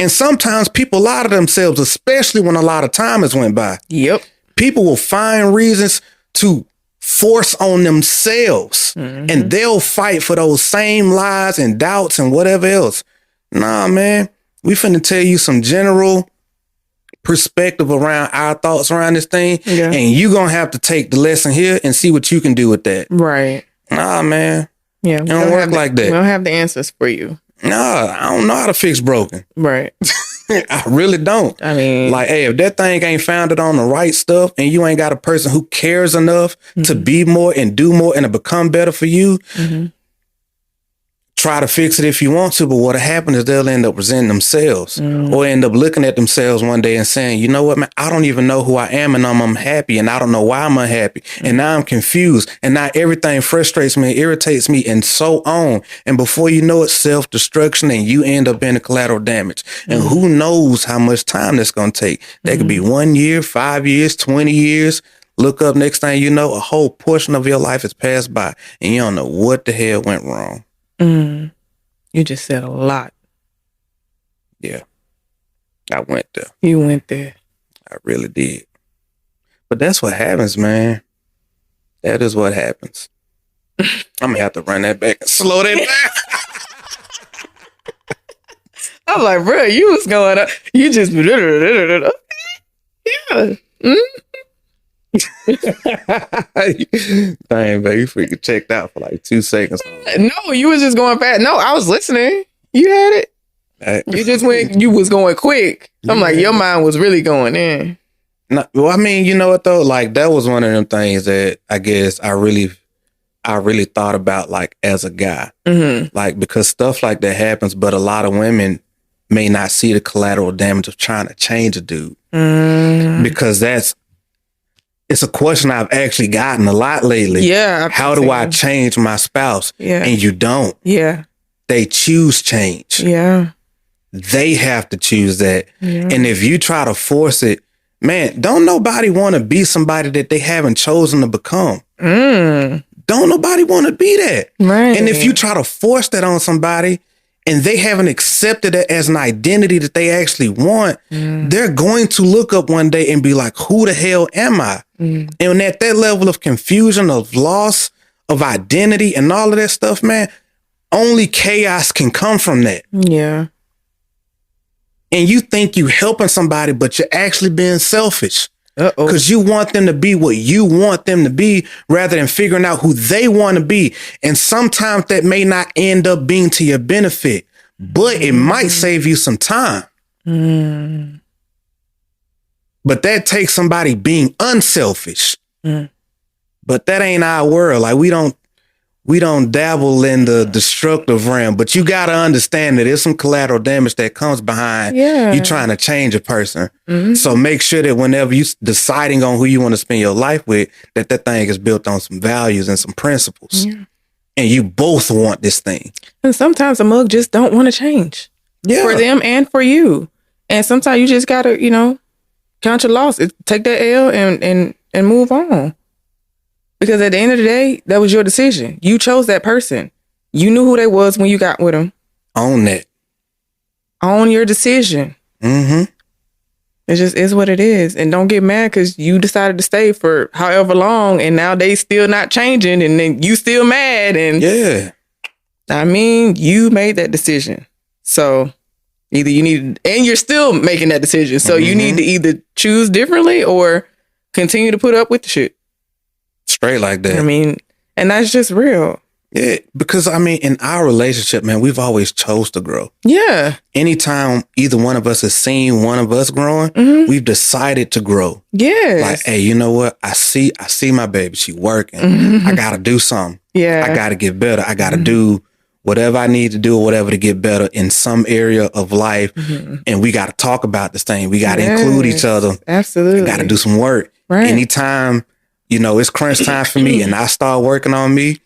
Speaker 2: sometimes people lie to themselves, especially when a lot of time has went by. Yep. People will find reasons to force on themselves, and they'll fight for those same lies and doubts and whatever else. Nah, man, we finna tell you some general perspective around our thoughts around this thing. And you going to have to take the lesson here and see what you can do with that. Right. Nah, man. Yeah. It don't work like that.
Speaker 1: We don't have the answers for you.
Speaker 2: Nah, I don't know how to fix broken.
Speaker 1: Right.
Speaker 2: I really don't. I mean, like, hey, if that thing ain't founded on the right stuff and you ain't got a person who cares enough to be more and do more and to become better for you, try to fix it if you want to, but what'll happen is they'll end up resenting themselves or end up looking at themselves one day and saying, you know what, man, I don't even know who I am and I'm unhappy and I don't know why I'm unhappy and now I'm confused and now everything frustrates me and irritates me and so on. And before you know it, self-destruction, and you end up in a collateral damage. And who knows how much time that's going to take. That could be 1 year, 5 years, 20 years. Look up, next thing you know, a whole portion of your life has passed by and you don't know what the hell went wrong.
Speaker 1: You just said a lot.
Speaker 2: Yeah. I went there.
Speaker 1: You went there.
Speaker 2: I really did. But that's what happens, man. That is what happens. I'm going to have to run that back and slow that down.
Speaker 1: I'm like, bro, you was going up. You just... Yeah.
Speaker 2: Dang, baby, you freaking checked out for like 2 seconds.
Speaker 1: No, you was just going fast. No, I was listening. You had it. You just went. You was going quick. I'm like, your mind was really going in.
Speaker 2: No, well, I mean, you know what though? Like, that was one of them things that I guess I really thought about, like, as a guy, like, because stuff like that happens, but a lot of women may not see the collateral damage of trying to change a dude because it's a question I've actually gotten a lot lately. Yeah. How do I change my spouse? Yeah. And you don't. Yeah. They choose change. Yeah. They have to choose that. Yeah. And if you try to force it, man, don't nobody want to be somebody that they haven't chosen to become. Don't nobody want to be that. Right. And if you try to force that on somebody and they haven't accepted it as an identity that they actually want, they're going to look up one day and be like, who the hell am I? And at that level of confusion, of loss, of identity and all of that stuff, man, only chaos can come from that.
Speaker 1: Yeah.
Speaker 2: And you think you helping somebody, but you're actually being selfish. Because you want them to be what you want them to be rather than figuring out who they want to be. And sometimes that may not end up being to your benefit, but it might save you some time. But that takes somebody being unselfish. But that ain't our world. Like we don't dabble in the destructive realm, but you got to understand that there's some collateral damage that comes behind you trying to change a person. So make sure that whenever you deciding on who you want to spend your life with, that thing is built on some values and some principles. And you both want this thing.
Speaker 1: And sometimes a mug just don't want to change for them and for you. And sometimes you just got to, count your losses, take that L and move on. Because at the end of the day, that was your decision. You chose that person. You knew who they was when you got with them.
Speaker 2: Own that.
Speaker 1: Own your decision. It just is what it is. And don't get mad because you decided to stay for however long and now they still not changing and then you still mad. And I mean, you made that decision. So either you need, and you're still making that decision. So you need to either choose differently or continue to put up with the shit.
Speaker 2: Straight like that.
Speaker 1: I mean, and that's just real.
Speaker 2: Yeah, because I mean, in our relationship, man, we've always chose to grow.
Speaker 1: Yeah.
Speaker 2: Anytime either one of us has seen one of us growing, we've decided to grow.
Speaker 1: Yes.
Speaker 2: Like, hey, you know what? I see my baby. She working. I got to do something.
Speaker 1: Yeah.
Speaker 2: I got to get better. I got to do whatever I need to do or whatever to get better in some area of life. And we got to talk about this thing. We got to include each other.
Speaker 1: Absolutely.
Speaker 2: We got to do some work.
Speaker 1: Right.
Speaker 2: Anytime, it's crunch time for me and I start working on me,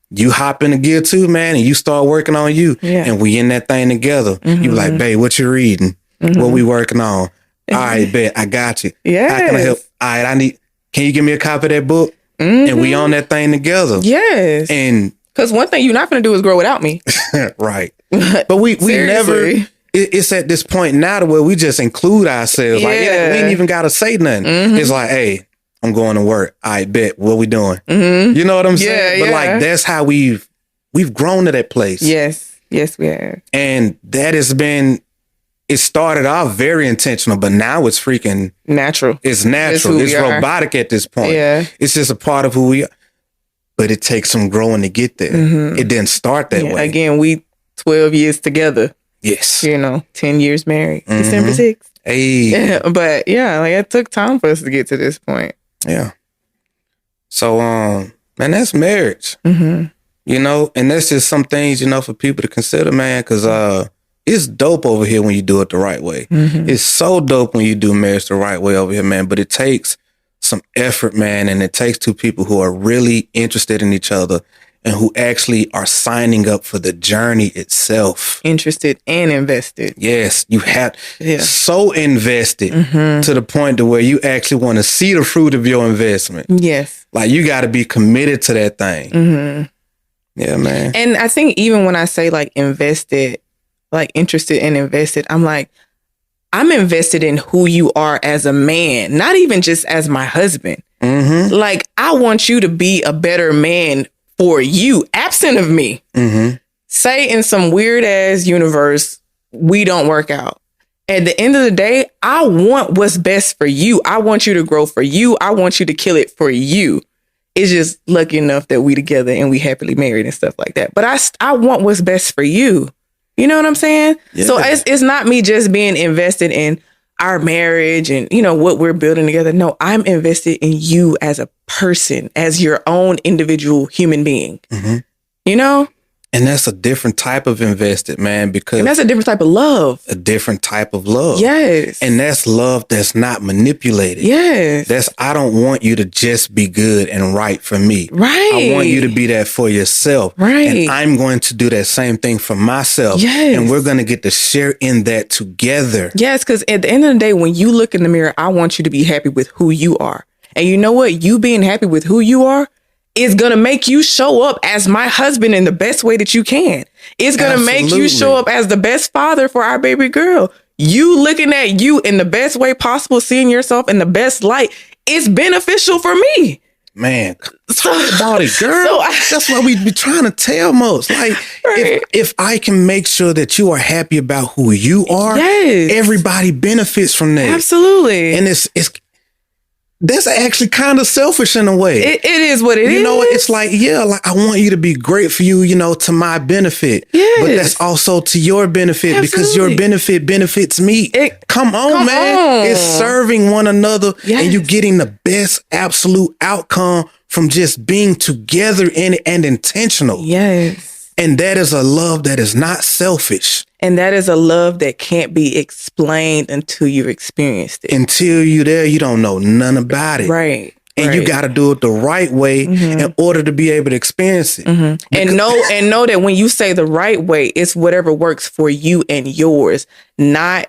Speaker 2: you hop in the gear too, man, and you start working on you. Yeah. And we in that thing together. You be like, babe, what you reading? What we working on? All right, bet, I got you.
Speaker 1: Yeah.
Speaker 2: How can I help? All right, can you give me a copy of that book? And we on that thing together.
Speaker 1: Yes.
Speaker 2: And
Speaker 1: because one thing you're not going to do is grow without me.
Speaker 2: Right. But we never, it's at this point now to where we just include ourselves. Like, we ain't even got to say nothing. It's like, hey, I'm going to work. I bet. What we doing? You know what I'm saying? But like, that's how we've grown to that place.
Speaker 1: Yes. Yes, we have.
Speaker 2: And that has been, it started off very intentional, but now it's freaking
Speaker 1: natural.
Speaker 2: It's natural. It's robotic at this point.
Speaker 1: Yeah.
Speaker 2: It's just a part of who we are. But it takes some growing to get there. It didn't start that way.
Speaker 1: Again, we 12 years together.
Speaker 2: Yes.
Speaker 1: 10 years married. December 6th.
Speaker 2: Hey.
Speaker 1: But like it took time for us to get to this point.
Speaker 2: Yeah. So, man, that's marriage. And that's just some things, for people to consider, man, because it's dope over here when you do it the right way. It's so dope when you do marriage the right way over here, man. But it takes some effort, man, and it takes two people who are really interested in each other and who actually are signing up for the journey itself.
Speaker 1: Interested and invested.
Speaker 2: Yes, you have so invested to the point to where you actually want to see the fruit of your investment.
Speaker 1: Yes. Like
Speaker 2: you got to be committed to that thing. Yeah, man.
Speaker 1: And I think even when I say like invested, like interested and invested, I'm like, I'm invested in who you are as a man, not even just as my husband. Like, I want you to be a better man for you, absent of me. Say in some weird ass universe, we don't work out. At the end of the day, I want what's best for you. I want you to grow for you. I want you to kill it for you. It's just lucky enough that we together and we happily married and stuff like that. But I want what's best for you. You know what I'm saying? Yeah. So it's not me just being invested in our marriage and, what we're building together. No, I'm invested in you as a person, as your own individual human being.
Speaker 2: And that's a different type of invested, man, because...
Speaker 1: And that's a different type of love.
Speaker 2: A different type of love.
Speaker 1: Yes.
Speaker 2: And that's love that's not manipulated.
Speaker 1: Yes.
Speaker 2: That's, I don't want you to just be good and right for me.
Speaker 1: Right.
Speaker 2: I want you to be that for yourself.
Speaker 1: Right.
Speaker 2: And I'm going to do that same thing for myself.
Speaker 1: Yes.
Speaker 2: And we're going to get to share in that together.
Speaker 1: Yes, because at the end of the day, when you look in the mirror, I want you to be happy with who you are. And you know what? You being happy with who you are is going to make you show up as my husband in the best way that you can. It's going to make you show up as the best father for our baby girl. You looking at you in the best way possible, seeing yourself in the best light, it's beneficial for me.
Speaker 2: Man, talk about it, girl. That's what we be trying to tell most. Like, right. if I can make sure that you are happy about who you are, everybody benefits from that.
Speaker 1: Absolutely.
Speaker 2: And that's actually kind of selfish in a way.
Speaker 1: It is what it is.
Speaker 2: You know, it's like, like I want you to be great for you, to my benefit. Yes. But that's also to your benefit. Absolutely. Because your benefit benefits me. Come on, man. It's serving one another and you getting the best absolute outcome from just being together and intentional.
Speaker 1: Yes.
Speaker 2: And that is a love that is not selfish.
Speaker 1: And that is a love that can't be explained until you've experienced it.
Speaker 2: Until you're there, you don't know none about it.
Speaker 1: Right.
Speaker 2: And you got to do it the right way in order to be able to experience it.
Speaker 1: And know that when you say the right way, it's whatever works for you and yours, not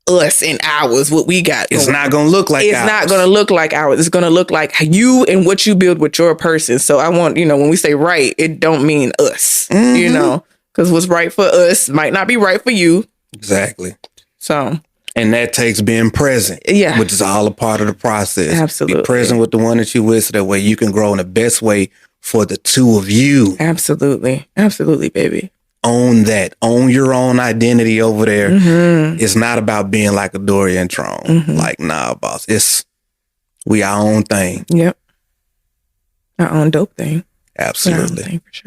Speaker 1: us and ours, what we got.
Speaker 2: It's not going to look like ours.
Speaker 1: It's not going to look like ours. It's going to look like you and what you build with your person. So I want, when we say right, it don't mean us, because what's right for us might not be right for you.
Speaker 2: Exactly.
Speaker 1: So.
Speaker 2: And that takes being present. Yeah. Which is all a part of the process.
Speaker 1: Absolutely.
Speaker 2: Be present with the one that you with so that way you can grow in the best way for the two of you.
Speaker 1: Absolutely. Absolutely, baby.
Speaker 2: Own that. Own your own identity over there. It's not about being like Adoria and Trone. Like, nah, boss. We our own thing.
Speaker 1: Yep. Our own dope thing.
Speaker 2: Absolutely.
Speaker 1: Our own thing for sure.